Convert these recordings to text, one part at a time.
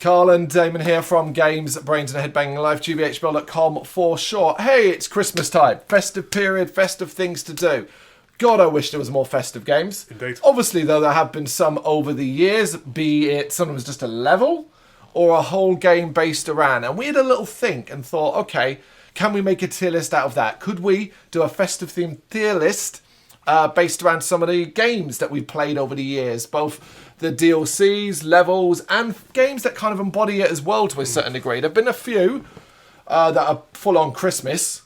Carl and Damon here from Brrraaains A Head-Banging Life, gbhblofficial.com for short. Hey, it's Christmas time. Festive period, festive things to do. God, I wish there was more festive games. Indeed. Obviously, though, there have been some over the years, be it sometimes just a level or a whole game based around. And we had a little think and thought, okay, can we make a tier list out of that? Could we do a festive themed tier list based around some of the games that we've played over the years, both the DLCs, levels, and games that kind of embody it as well to a certain degree. There have been a few that are full on Christmas,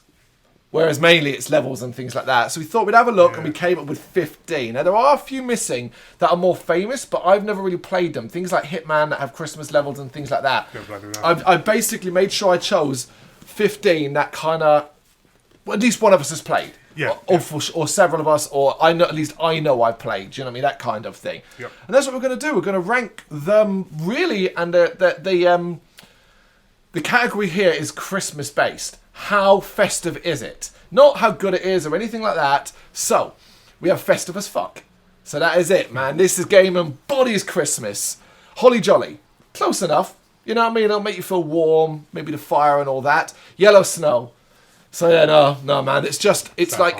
whereas mainly it's levels and things like that. So we thought we'd have a look, and we came up with 15. Now, there are a few missing that are more famous, but I've never really played them. Things like Hitman that have Christmas levels and things like that. I basically made sure I chose 15 that kind of, well, at least one of us has played. Or several of us, or at least I know I've played. Do you know what I mean? That kind of thing. Yep. And that's what we're going to do. We're going to rank them really, and the category here is Christmas based. How festive is it? Not how good it is or anything like that. So we have festive as fuck. So that is it, man. This is game embodies Christmas. Holly jolly, close enough. You know what I mean? It'll make you feel warm. Maybe the fire and all that. Yellow snow. So yeah, no, man. It's like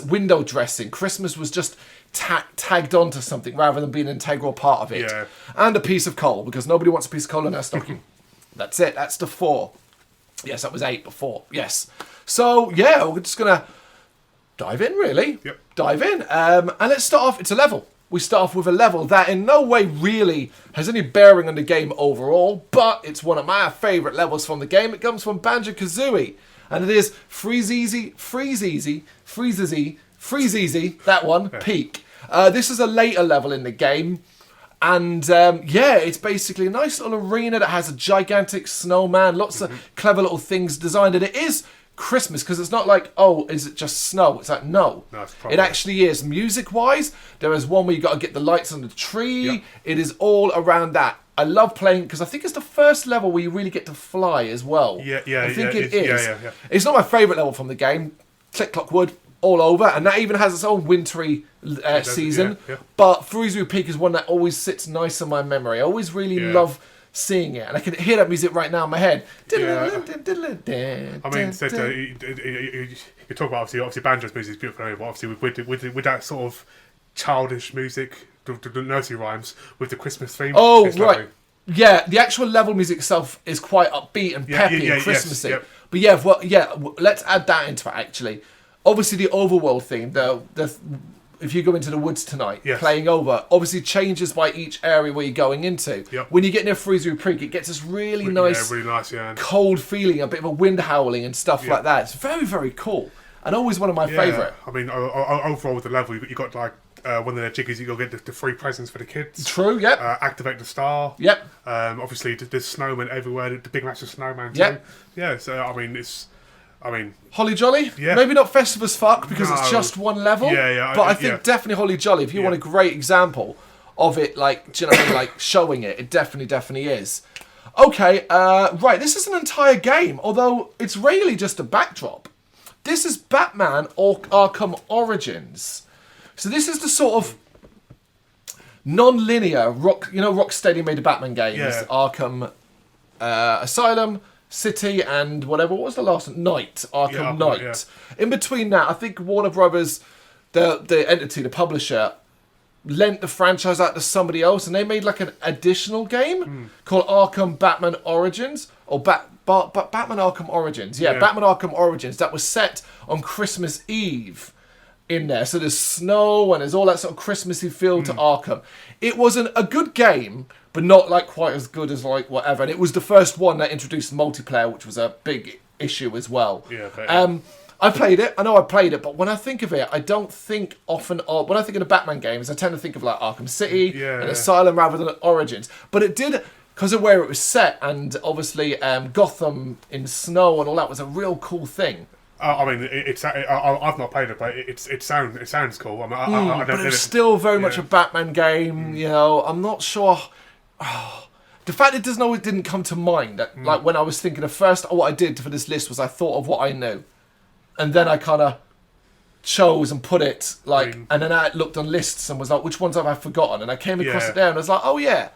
window dressing. Christmas was just tagged onto something rather than being an integral part of it. Yeah. And a piece of coal, because nobody wants a piece of coal in their stocking. That's it. That's the 4. Yes, that was 8 before. Yes. So yeah, we're just gonna dive in, really. Yep. Dive in. And let's start off. It's a level. We start off with a level that in no way really has any bearing on the game overall, but it's one of my favourite levels from the game. It comes from Banjo-Kazooie, and it is Freeze Easy, that one, Peak. This is a later level in the game, and it's basically a nice little arena that has a gigantic snowman, lots of clever little things designed, and it is Christmas, because it's not like, oh, is it just snow? It's like, no, it actually is. Music-wise, there is one where you got to get the lights on the tree. Yep. It is all around that. I love playing, because I think it's the first level where you really get to fly as well. I think it is. Yeah. It's not my favourite level from the game. Click Clock Wood, all over, and that even has its own wintry season. But Freeze Peak is one that always sits nice in my memory. I always really love seeing it, and I can hear that music right now in my head. I mean, you talk about obviously Banjo's music is beautiful, but obviously with that sort of childish music, the nursery rhymes with the Christmas theme. Oh, right. Lovely. Yeah, the actual level music itself is quite upbeat and peppy and Christmassy. Yes, But let's add that into it, actually. Obviously, the overworld theme, if you go into the woods tonight, playing over, obviously changes by each area where you're going into. Yep. When you get near Freeze Peak, it gets this really nice, cold feeling, a bit of a wind howling and stuff like that. It's very, very cool, and always one of my favourite. I mean, overall with the level, you got like one of their jiggies, you got to get the free presents for the kids. True, yep. Activate the star. Yep. Obviously, there's snowmen everywhere, the big massive snowman too. Yep. Yeah, so I mean, Holly Jolly? Yeah. Maybe not festive as fuck because it's just one level. But I think definitely Holly Jolly, if you want a great example of it, like, do you know what I mean, like showing it, it definitely is. Okay, right, this is an entire game, although it's really just a backdrop. This is Batman Arkham Origins. So this is the sort of non-linear Rocksteady made a Batman games. Arkham Asylum, City, and whatever. What was the last one? Arkham Knight. Yeah. In between that, I think Warner Brothers, the entity, the publisher, lent the franchise out to somebody else, and they made like an additional game called Arkham Batman Origins, or Batman Arkham Origins. Batman Arkham Origins. That was set on Christmas Eve in there. So there's snow and there's all that sort of Christmassy feel to Arkham. It wasn't a good game, but not like quite as good as like whatever. And it was the first one that introduced multiplayer, which was a big issue as well. I played it. I know I played it, but when I think of it, I don't think often of... When I think of the Batman games, I tend to think of like Arkham City and Asylum rather than Origins. But it did, because of where it was set, and obviously Gotham in snow and all that was a real cool thing. I mean, I've not played it, but it sounds cool. I mean, but it's still very much a Batman game. You know, I'm not sure. The fact it didn't come to mind that, like, when I was thinking of first, what I did for this list was I thought of what I knew, and then I kind of chose and put it and then I looked on lists and was like, which ones have I forgotten? And I came across it there and I was like, oh yeah.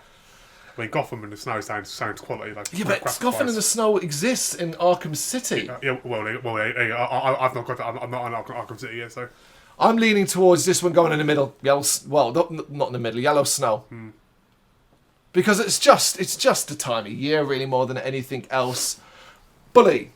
I mean, Gotham in the snow sounds quality. Like, yeah, but Gotham in the snow exists in Arkham City. I've not got that. I'm not on Arkham City yet, so I'm leaning towards this one going in the middle. Yellow, well, not in the middle. Yellow snow. Because it's just the time of year, really, more than anything else. Bully.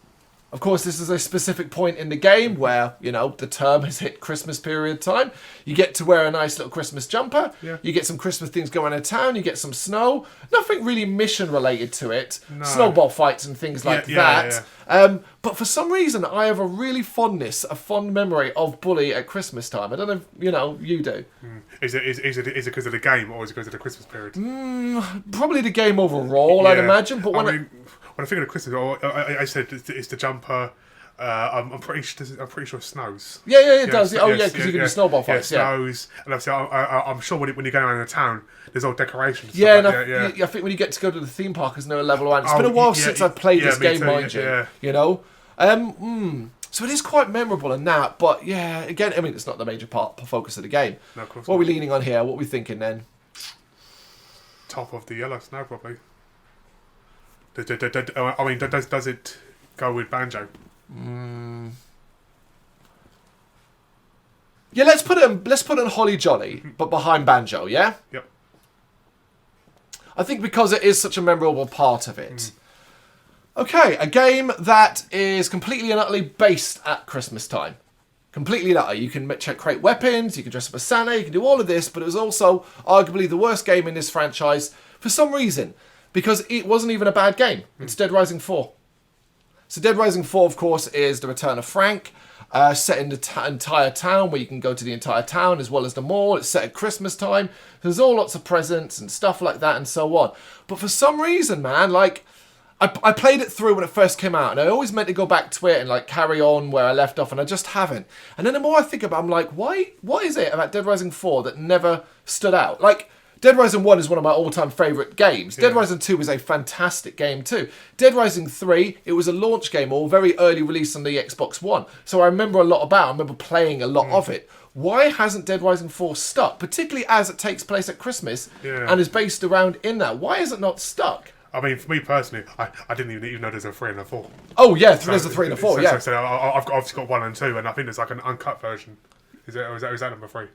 Of course, this is a specific point in the game where, you know, the term has hit Christmas period time. You get to wear a nice little Christmas jumper. Yeah. You get some Christmas things going on in town. You get some snow. Nothing really mission related to it. No. Snowball fights and things like that. Yeah. But for some reason, I have a fond memory of Bully at Christmas time. I don't know if, you know, you do. Is it because of the game or is it because of the Christmas period? Probably the game overall, I'd imagine. But when I think of the Christmas, I said it's the jumper. I'm pretty sure it snows. Yeah, it does. Because you can do snowball fights. Yeah, it snows, and obviously I'm sure when you go around the town, there's all decorations. Yeah, and I think when you get to go to the theme park, there's no level around. It's been a while since I've played this game, mind you. You know, so it is quite memorable in that. But yeah, again, I mean, it's not the major focus of the game. No, of course what are we leaning on here? What are we thinking then? Top of the yellow snow, probably. I mean, does it go with Banjo? Yeah, let's put it in Holly Jolly, but behind Banjo. Yeah. Yep. I think because it is such a memorable part of it. Okay, a game that is completely and utterly based at Christmas time. Completely and utterly. You can create weapons, you can dress up as Santa, you can do all of this, but it was also arguably the worst game in this franchise for some reason. Because it wasn't even a bad game. It's Dead Rising 4. So Dead Rising 4, of course, is the return of Frank, set in the entire town, where you can go to the entire town as well as the mall. It's set at Christmas time. There's all lots of presents and stuff like that and so on. But for some reason, man, like, I played it through when it first came out, and I always meant to go back to it and like carry on where I left off, and I just haven't. And then the more I think about it, I'm like, what is it about Dead Rising 4 that never stood out? Like, Dead Rising 1 is one of my all-time favourite games. Dead Rising 2 is a fantastic game too. Dead Rising 3, it was a launch game or very early release on the Xbox One. So I remember a lot about it. I remember playing a lot of it. Why hasn't Dead Rising 4 stuck? Particularly as it takes place at Christmas and is based around in that. Why is it not stuck? I mean, for me personally, I didn't even know there's a 3 and a 4. Oh yeah, there's a 3 and a 4, So I've obviously got 1 and 2, and I think there's like an uncut version. Is that number 3?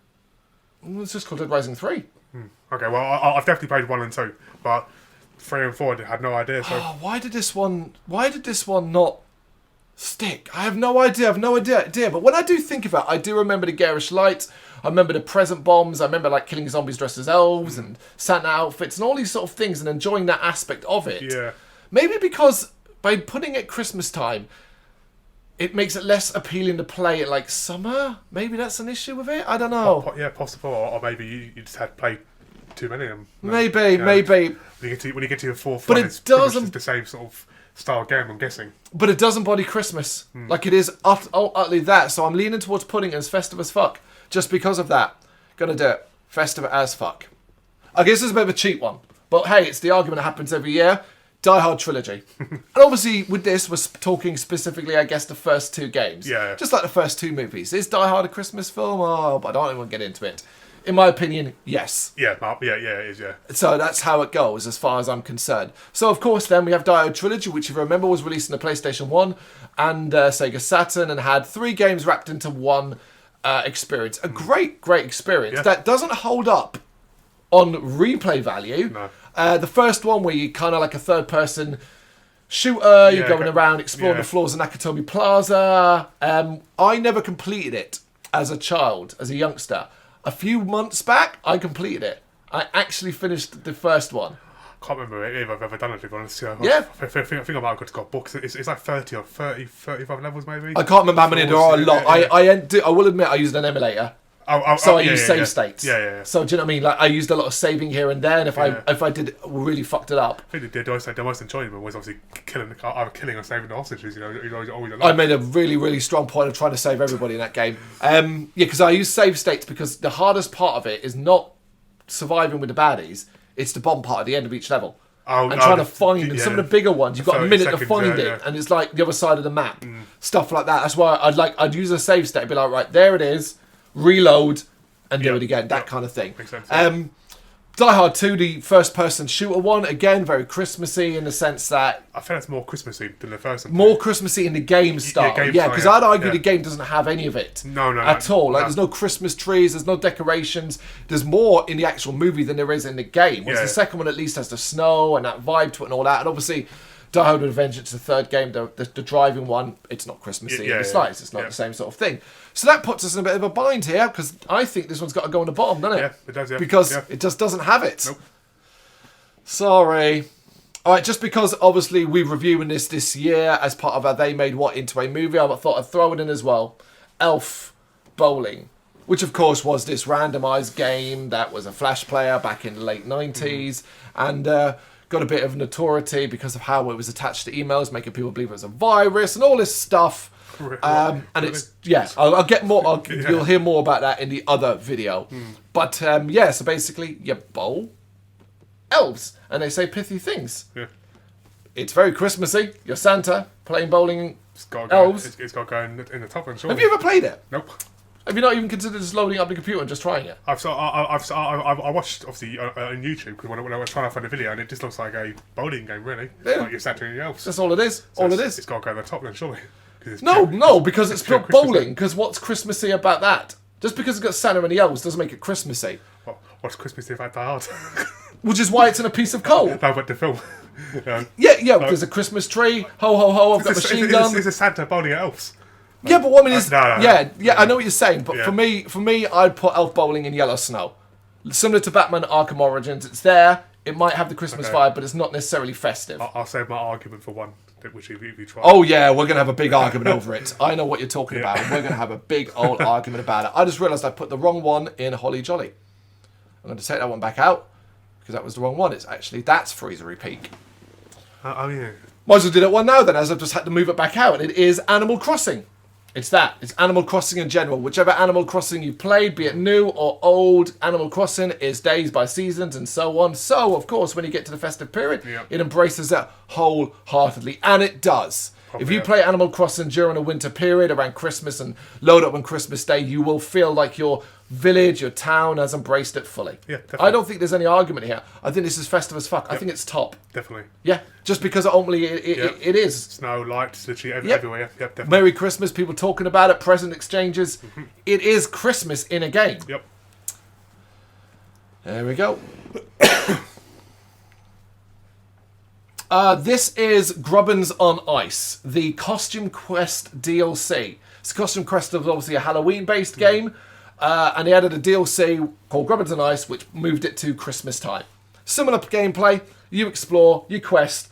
It's just called Dead Rising 3. Okay, well, I've definitely played 1 and 2, but 3 and 4 I had no idea. So why did this one not stick? I have no idea. But when I do think of it, I do remember the garish lights. I remember the present bombs. I remember like killing zombies dressed as elves and Santa outfits and all these sort of things and enjoying that aspect of it. Yeah. Maybe because by putting it Christmas time, it makes it less appealing to play at like summer. Maybe that's an issue with it. I don't know. Yeah, possible. Or maybe you just had played too many of them. Maybe. When you get to your fourth one, it's the same sort of style game, I'm guessing. But it does embody Christmas. Like it is utterly that. So I'm leaning towards putting it as festive as fuck. Just because of that. Gonna do it. Festive as fuck. I guess it's a bit of a cheap one. But hey, it's the argument that happens every year. Die Hard trilogy. And obviously with this, we're talking specifically, I guess, the first 2 games. Yeah. Just like the first 2 movies. Is Die Hard a Christmas film? Oh, but I don't even want to get into it. In my opinion, yes. Yeah, it is, yeah. So that's how it goes, as far as I'm concerned. So, of course, then we have Die Hard Trilogy, which, if you remember, was released on the PlayStation 1 and Sega Saturn, and had 3 games wrapped into one experience. A great experience that doesn't hold up on replay value. No. The first one, where you kind of like a third-person shooter, you're going around exploring the floors of Nakatomi Plaza. I never completed it as a child, as a youngster. A few months back, I completed it. I actually finished the first one. Can't remember if I've ever done it, to be honest. Yeah. I think I might have got books. It's like 30 or 35 levels, maybe. I can't remember how many there are. A lot. I will admit, I used an emulator. So I used save states. Yeah. So do you know what I mean? Like I used a lot of saving here and there, and if I did really fucked it up. I think the most enjoyable was obviously killing or saving the hostages. You know, always I made a really strong point of trying to save everybody in that game. Because I use save states because the hardest part of it is not surviving with the baddies; it's the bomb part at the end of each level. Trying to find some of the bigger ones. You've got a minute to find it, and it's like the other side of the map. Stuff like that. That's why I'd use a save state. Be like, right, there it is. Reload and do it again. That kind of thing. Makes sense. Die Hard 2, the first-person shooter one, again, very Christmassy in the sense that... I think it's more Christmassy than the first one. More Christmassy in the game style. Yeah, because I'd argue the game doesn't have any of it. No. At all. Like, there's no Christmas trees, there's no decorations. There's more in the actual movie than there is in the game. Whereas the second one at least has the snow and that vibe to it and all that. And obviously, Die Hard with a Vengeance, the third game, the driving one, it's not Christmassy in the slightest. It's not the same sort of thing. So that puts us in a bit of a bind here, because I think this one's got to go on the bottom, doesn't it? Yeah, it does, Because it just doesn't have it. Nope. Sorry. All right, just because obviously we're reviewing this year as part of our They Made What into a movie, I thought I'd throw it in as well. Elf Bowling, which of course was this randomised game that was a Flash player back in the late 90s and got a bit of notoriety because of how it was attached to emails, making people believe it was a virus and all this stuff. And it's I'll get more. You'll hear more about that in the other video. But so basically, you bowl elves, and they say pithy things. Yeah. It's very Christmassy. You're Santa playing bowling elves. It's got to go in the top one. Sure. Have you ever played it? Nope. Have you not even considered just loading up the computer and just trying it? I watched obviously on YouTube because when I was trying to find a video, and it just looks like a bowling game, really. Yeah. Like you're Santa and your elves. That's all it is. So all it is. It's got to go in the top then, surely. No, because it's not bowling. Because what's Christmassy about that? Just because it's got Santa and the elves doesn't make it Christmassy. What's Christmassy about Die Hard? Which is why it's in a piece of coal. No, but the film. There's a Christmas tree. Ho, ho, ho, I've got a machine gun. It's a Santa bowling at elves. Yeah, but what I mean is... No. I know what you're saying, but for me, I'd put elf bowling in yellow snow. Similar to Batman Arkham Origins, it's there. It might have the Christmas vibe, but it's not necessarily festive. I'll save my argument for one, which if you try. Oh yeah, we're going to have a big argument over it. I know what you're talking about, and we're going to have a big old argument about it. I just realised I put the wrong one in Holly Jolly. I'm going to take that one back out, because that was the wrong one. That's Freezery Peak. Yeah. Might as well do that one now then, as I've just had to move it back out. It is Animal Crossing. It's that. It's Animal Crossing in general. Whichever Animal Crossing you played, be it new or old, Animal Crossing is days by seasons and so on. So, of course, when you get to the festive period, it embraces that wholeheartedly. And it does. If you play Animal Crossing during a winter period, around Christmas and load up on Christmas Day, you will feel like your village, your town has embraced it fully. Yeah, definitely. I don't think there's any argument here. I think this is festive as fuck. I think it's top. Definitely. Yeah, just because ultimately it is. Snow, lights, literally everywhere. Yep, definitely. Merry Christmas, people talking about it, present exchanges. Mm-hmm. It is Christmas in a game. Yep. There we go. This is Grubbins on Ice, the Costume Quest DLC. It's Costume Quest is obviously a Halloween-based game, and they added a DLC called Grubbins on Ice, which moved it to Christmas time. Similar gameplay, you explore, you quest,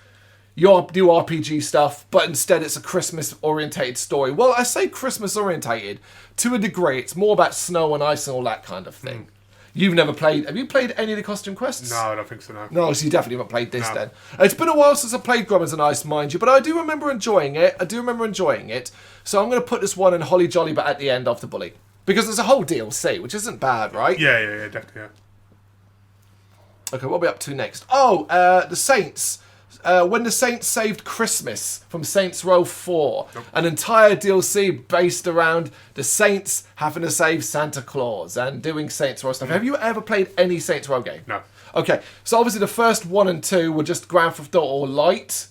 you do RPG stuff, but instead it's a Christmas-orientated story. Well, I say Christmas-orientated to a degree. It's more about snow and ice and all that kind of thing. You've never played... Have you played any of the Costume Quests? No, I don't think so, no. No, so you definitely haven't played this then. It's been a while since I played Grubbins and Ice, mind you, but I do remember enjoying it. So I'm going to put this one in Holly Jolly, but at the end of the bully. Because there's a whole DLC, which isn't bad, right? Yeah, definitely, Okay, what are we up to next? Oh, the Saints. When the Saints Saved Christmas from Saints Row 4. Nope. An entire DLC based around the Saints having to save Santa Claus and doing Saints Row stuff. Have you ever played any Saints Row game? No. Okay, so obviously the first 1 and 2 were just Grand Theft Auto light.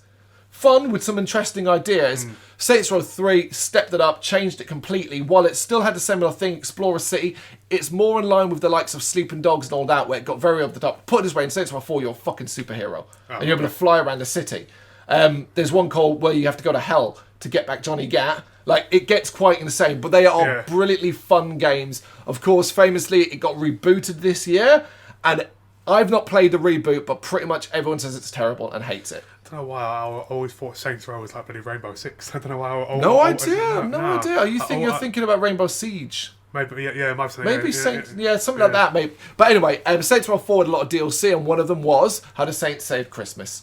Fun with some interesting ideas. Saints Row 3 stepped it up, changed it completely. While it still had the similar thing, explore a city, it's more in line with the likes of Sleeping Dogs and all that, where it got very over the top. Put it this way, in Saints Row 4, you're a fucking superhero. And you're able to fly around the city. There's one called where you have to go to hell to get back Johnny Gat. Like, it gets quite insane, but they are brilliantly fun games. Of course, famously, it got rebooted this year, and I've not played the reboot, but pretty much everyone says it's terrible and hates it. I don't know why I always thought Saints Row was like bloody Rainbow Six. I don't know why. No idea. Are you you're thinking about Rainbow Siege? Maybe, yeah, maybe Saints, something like that, maybe. But anyway, Saints Row 4 had a lot of DLC, and one of them was How the Saints Saved Christmas.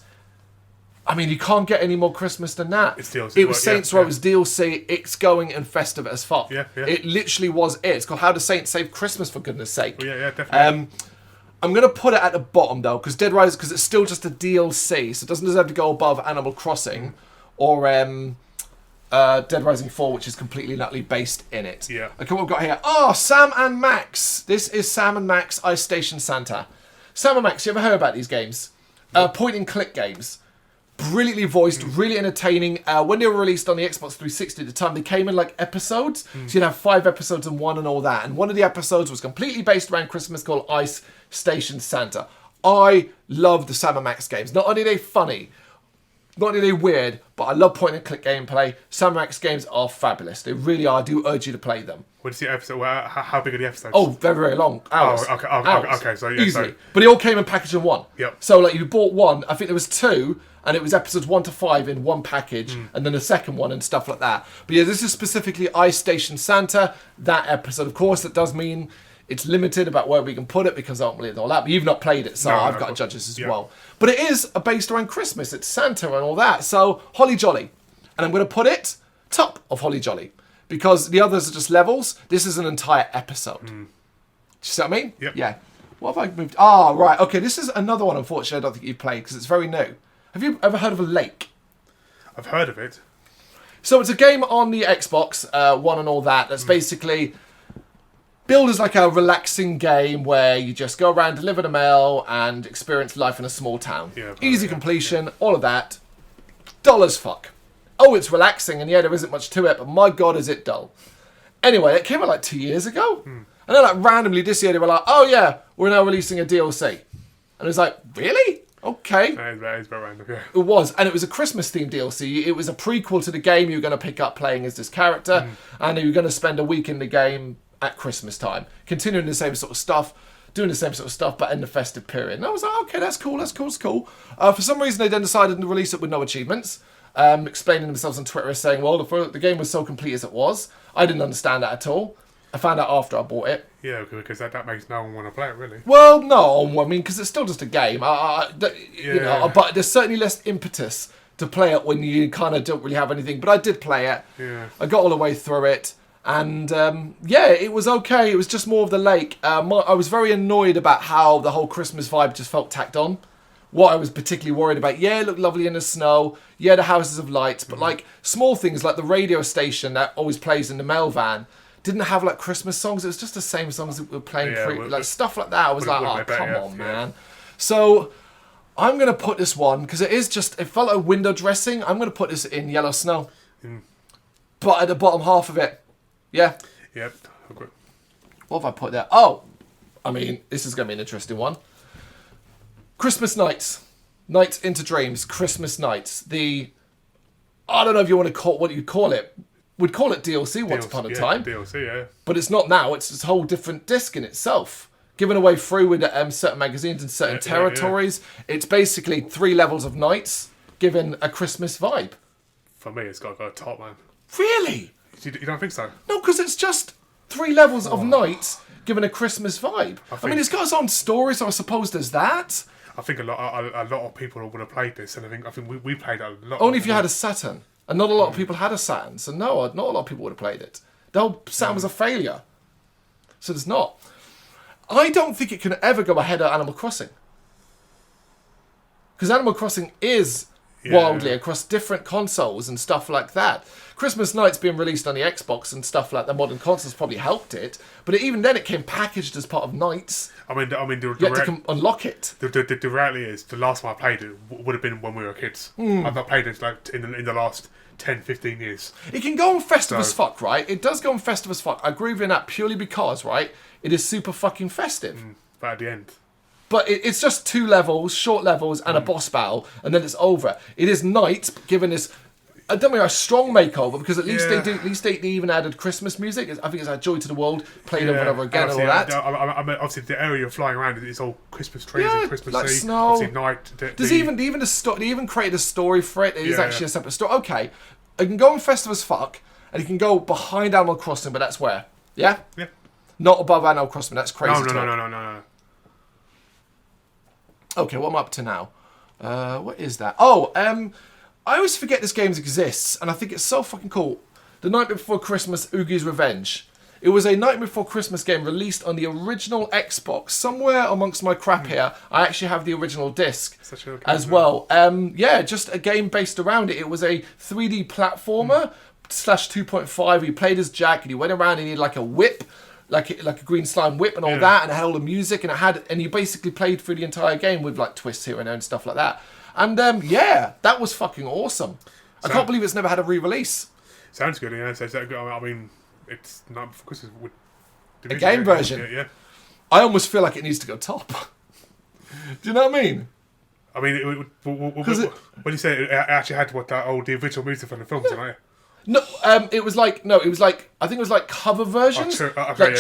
I mean, you can't get any more Christmas than that. It's DLC. It was Saints Row's DLC. It's going and festive as fuck. Yeah. It literally was it. It's called How the Saints Saved Christmas, for goodness sake. Well, yeah, definitely. I'm going to put it at the bottom, though, because Dead Rising, because it's still just a DLC, so it doesn't deserve to go above Animal Crossing or Dead Rising 4, which is completely and utterly based in it. Yeah. Okay, what we've got here. Oh, Sam and Max. This is Sam and Max Ice Station Santa. Sam and Max, you ever heard about these games? Point and click games. Brilliantly voiced, really entertaining. When they were released on the Xbox 360 at the time, they came in like episodes. So you'd have 5 episodes in one and all that. And one of the episodes was completely based around Christmas, called Ice Station Santa. I love the Sam and Max games. Not only are they funny, not only are they weird, but I love point and click gameplay. Sam and Max games are fabulous. They really are. I do urge you to play them. What is the episode? How big are the episodes? Oh, very, very long. Hours. Oh, okay. Hours. Okay, so yeah. Easily. But they all came in package in one. Yep. So like you bought one, I think there was 2, and it was episodes 1 to 5 in one package, and then a second one and stuff like that. But yeah, this is specifically Ice Station Santa. That episode, of course, that does mean it's limited about where we can put it because ultimately it's all that. But you've not played it, so I've got to judge this as well. But it is based around Christmas. It's Santa and all that. So Holly Jolly. And I'm going to put it top of Holly Jolly. Because the others are just levels. This is an entire episode. Do you see what I mean? Yep. Yeah. What have I moved? Ah, right. Okay, this is another one, unfortunately, I don't think you've played because it's very new. Have you ever heard of a lake? I've heard of it. So it's a game on the Xbox One and all that. That's basically billed as like a relaxing game where you just go around, deliver the mail, and experience life in a small town. Yeah, easy completion, all of that. Dull as fuck. Oh, it's relaxing, and yeah, there isn't much to it, but my god, is it dull. Anyway, it came out like 2 years ago. And then like randomly this year they were like, oh yeah, we're now releasing a DLC. And it was like, really? Okay. That is very random, yeah. It was, and it was a Christmas-themed DLC. It was a prequel to the game you were going to pick up playing as this character, and you were going to spend a week in the game at Christmas time, continuing the same sort of stuff, doing the same sort of stuff, but in the festive period. And I was like, okay, that's cool. For some reason, they then decided to release it with no achievements, explaining themselves on Twitter as saying, well, the game was so complete as it was. I didn't understand that at all. I found out after I bought it. Yeah, because that makes no one want to play it, really. Well, no, I mean, because it's still just a game. You know, but there's certainly less impetus to play it when you kind of don't really have anything. But I did play it. Yeah. I got all the way through it. And, yeah, it was okay. It was just more of the lake. I was very annoyed about how the whole Christmas vibe just felt tacked on. What I was particularly worried about, yeah, it looked lovely in the snow. Yeah, the houses of lights. But, like, small things like the radio station that always plays in the mail van didn't have, like, Christmas songs. It was just the same songs that were playing. Stuff like that. I was like, oh, come on, man. So I'm going to put this one, because it felt like window dressing. I'm going to put this in yellow snow. But at the bottom half of it. Yeah. Yep. Okay. What have I put there? Oh, I mean, this is going to be an interesting one. Christmas Nights. Nights into Dreams. Christmas Nights. I don't know if you want to call what you call it. We'd call it DLC once upon a time. DLC, yeah. But it's not now. It's this whole different disc in itself. Given away free with certain magazines and certain territories. Yeah. It's basically 3 levels of nights given a Christmas vibe. For me, it's got to go top, man. Really? You don't think so? No, because it's just 3 levels of nights given a Christmas vibe. I mean, it's got its own story, so I suppose there's that. I think a lot of people would have played this, and I think we played a lot. Only if you had a Saturn, and not a lot of people had a Saturn, so no, not a lot of people would have played it. The whole Saturn was a failure, so there's not. I don't think it can ever go ahead of Animal Crossing, because Animal Crossing is wildly across different consoles and stuff like that. Christmas Night's being released on the Xbox and stuff like that. Modern consoles probably helped it, but even then it came packaged as part of Nights. I mean, you had to unlock it. The reality is, the last time I played it would have been when we were kids. I've not played it like in the last 10, 15 years. It can go on festive as fuck, right? It does go on festive as fuck. I agree with you on that purely because, right, it is super fucking festive. But at the end. But it's just 2 levels, short levels, and a boss battle, and then it's over. It is Night, given this, I don't mean a strong makeover, because at least they even added Christmas music. I think it's like Joy to the World, played over and over again, and all that. I mean, obviously, the area you're flying around is all Christmas trees and Christmas like Eve. Snow. Obviously, night. They even created a story for it. It is actually a separate story. Okay, it can go on festive as fuck, and it can go behind Animal Crossing, but that's where? Yeah? Yeah. Not above Animal Crossing, that's crazy. No. Okay, what am I up to now? What is that? Oh, I always forget this game exists, and I think it's so fucking cool. The Night Before Christmas Oogie's Revenge. It was a Night Before Christmas game released on the original Xbox. Somewhere amongst my crap here, I actually have the original disc as well. Just a game based around it. It was a 3D platformer /2.5. You played as Jack, and you went around and he had like a whip. like a green slime whip and all that, and it had all the music, and you basically played through the entire game with like twists here and there and stuff like that. And that was fucking awesome. I can't believe it's never had a re-release. Sounds good, yeah. I mean, it's not because it's a game version. Yeah. I almost feel like it needs to go top. Do you know what I mean? I mean, when you say it actually had the original music from the films, right? No, it was like I think it was like cover versions,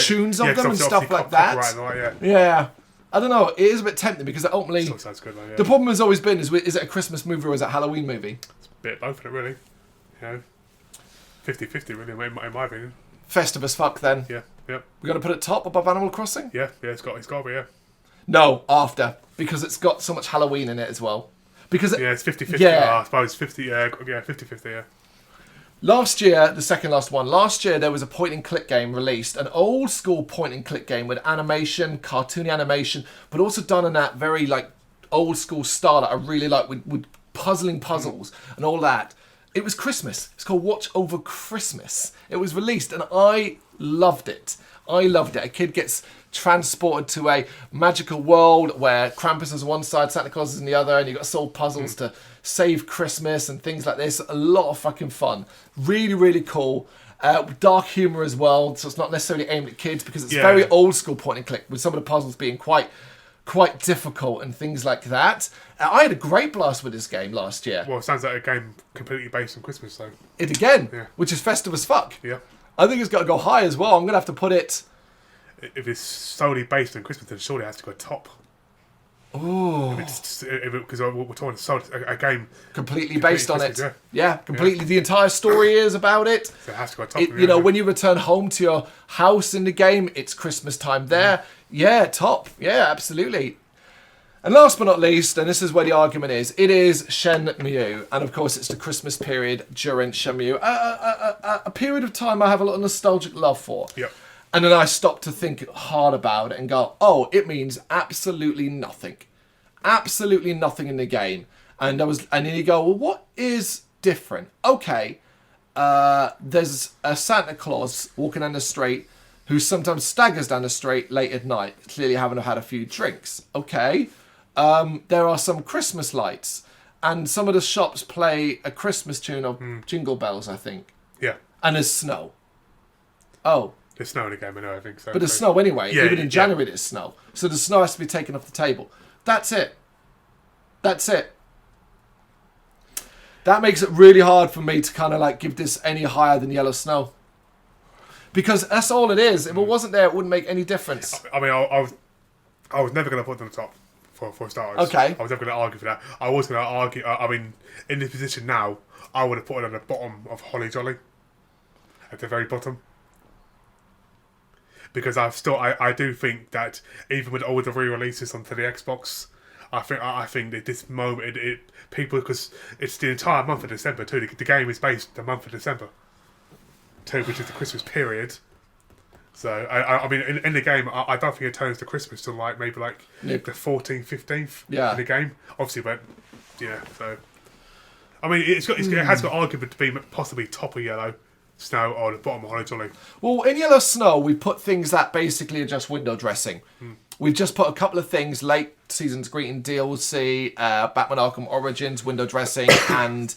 tunes of them and stuff like that. Yeah. I don't know. It is a bit tempting because ultimately, still sounds good, the problem has always been is it a Christmas movie or is it a Halloween movie? It's a bit of both of it, really. 50-50, really, in my opinion. Festive as fuck, then. Yeah. We're gonna put it top above Animal Crossing. Yeah. It's got to be. Yeah. No, after, because it's got so much Halloween in it as well. Because it's 50-50. Yeah. I suppose 50. Yeah, 50-50. Yeah. Last year, the second last one. Last year, there was a point-and-click game released, an old-school point-and-click game with animation, cartoony animation, but also done in that very like old-school style that I really like with puzzling puzzles and all that. It was Christmas. It's called Watch Over Christmas. It was released, and I loved it. A kid gets transported to a magical world where Krampus is on one side, Santa Claus is on the other, and you've got to solve puzzles to save Christmas and things like this. A lot of fucking fun. Really, really cool. Dark humour as well, so it's not necessarily aimed at kids because it's very old school point and click with some of the puzzles being quite difficult and things like that. I had a great blast with this game last year. Well, it sounds like a game completely based on Christmas, though. Which is festive as fuck. Yeah. I think it's got to go high as well. I'm going to have to put it... If it's solely based on Christmas, then surely it has to go top. Oh. Because we're talking a game... Completely based on it. Yeah, completely. Yeah. The entire story is about it. So it has to go top. When you return home to your house in the game, it's Christmas time there. Yeah, top. Yeah, absolutely. And last but not least, and this is where the argument is, it is Shenmue. And of course, it's the Christmas period during Shenmue. A period of time I have a lot of nostalgic love for. Yep. And then I stopped to think hard about it and go, oh, it means absolutely nothing. Absolutely nothing in the game. And then you go, well, what is different? Okay, there's a Santa Claus walking down the street who sometimes staggers down the street late at night, clearly having had a few drinks. Okay. There are some Christmas lights, and some of the shops play a Christmas tune of Jingle Bells, I think. Yeah. And there's snow. Oh. There's snow in the game, I know, I think so. But there's snow anyway. Yeah, even in January there's snow. So the snow has to be taken off the table. That's it. That makes it really hard for me to kind of like give this any higher than Yellow Snow. Because that's all it is. If it wasn't there, it wouldn't make any difference. I mean, I was never going to put them on the top. For starters. Okay. I was never going to argue for that. I was going to argue, I mean, in this position now, I would have put it on the bottom of Holly Jolly. At the very bottom. Because I do think that even with all the re-releases onto the Xbox, I think that this moment, people, because it's the entire month of December too. The game is based the month of December too, which is the Christmas period. So, I mean, in the game, I don't think it turns to Christmas till maybe the 14th, 15th in the game. Obviously, but, yeah, so... I mean, it has got argument to be possibly top of Yellow Snow or the bottom of Holly Jolly. Well, in Yellow Snow, we put things that basically are just window dressing. We've just put a couple of things, late season's greeting DLC, Batman Arkham Origins, window dressing, and...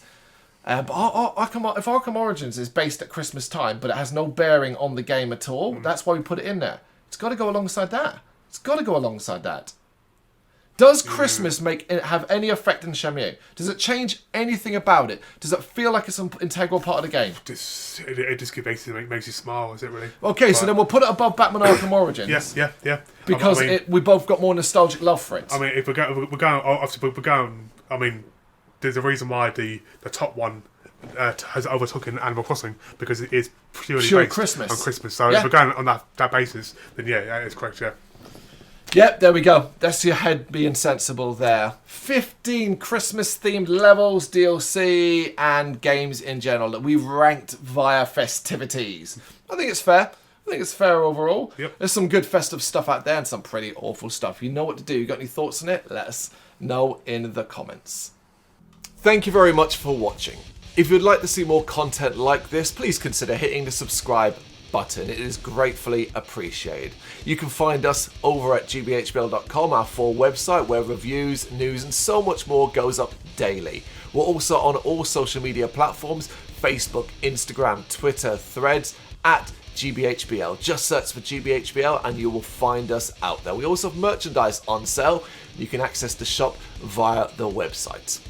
But if Arkham Origins is based at Christmas time, but it has no bearing on the game at all, that's why we put it in there. It's got to go alongside that. Does Christmas have any effect in Shenmue? Does it change anything about it? Does it feel like it's an integral part of the game? It just basically makes you smile, is it really? Okay, so then we'll put it above Batman Arkham Origins. Yes, yeah. Because we both got more nostalgic love for it. I mean, if we're going, I mean, there's a reason why the top one has overtaken Animal Crossing, because it is purely based Christmas. On Christmas. So if we're going on that basis, then yeah, it's correct, yeah. Yep, there we go. That's your head being sensible there. 15 Christmas-themed levels, DLC, and games in general that we've ranked via festivities. I think it's fair. Overall. Yep. There's some good festive stuff out there and some pretty awful stuff. You know what to do. You got any thoughts on it? Let us know in the comments. Thank you very much for watching. If you'd like to see more content like this, please consider hitting the subscribe button. It is gratefully appreciated. You can find us over at gbhbl.com, our full website, where reviews, news, and so much more goes up daily. We're also on all social media platforms: Facebook, Instagram, Twitter, Threads, at GBHBL. Just search for GBHBL and you will find us out there. We also have merchandise on sale. You can access the shop via the website.